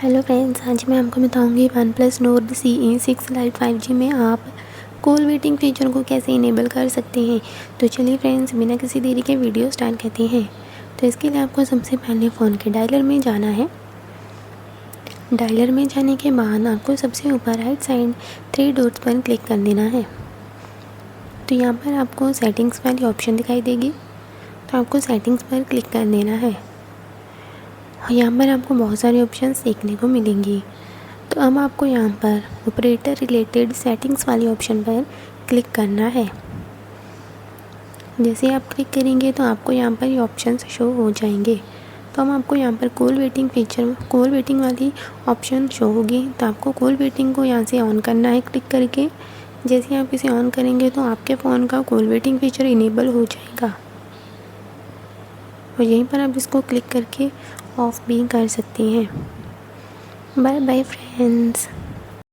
Hello friends, आज मैं आपको बताऊंगी OnePlus Nord CE 6 Lite 5G में आप कॉल वेटिंग फीचर को कैसे इनेबल कर सकते हैं। तो चलिए फ्रेंड्स, बिना किसी देरी के वीडियो स्टार्ट करते हैं। तो इसके लिए आपको सबसे पहले फ़ोन के डायलर में जाना है। डायलर में जाने के बाद आपको सबसे ऊपर राइट साइड 3 डॉट्स पर क्लिक कर देना है। तो यहाँ पर आपको सेटिंग्स वाली ऑप्शन दिखाई देगी, तो आपको सेटिंग्स पर क्लिक कर देना है। यहाँ पर आपको बहुत सारे ऑप्शंस देखने को मिलेंगी। तो अब आपको यहाँ पर ऑपरेटर रिलेटेड सेटिंग्स वाली ऑप्शन पर क्लिक करना है। जैसे आप क्लिक करेंगे तो आपको यहाँ पर ये ऑप्शंस शो हो जाएंगे। तो हम आपको यहाँ पर कॉल वेटिंग वाली ऑप्शन शो होगी। तो आपको कॉल वेटिंग को यहाँ से ऑन करना है क्लिक करके। जैसे ही आप इसे ऑन करेंगे तो आपके फ़ोन का कॉल वेटिंग फीचर इनेबल हो जाएगा और यहीं पर आप इसको क्लिक करके ऑफ भी कर सकती हैं। Bye bye friends.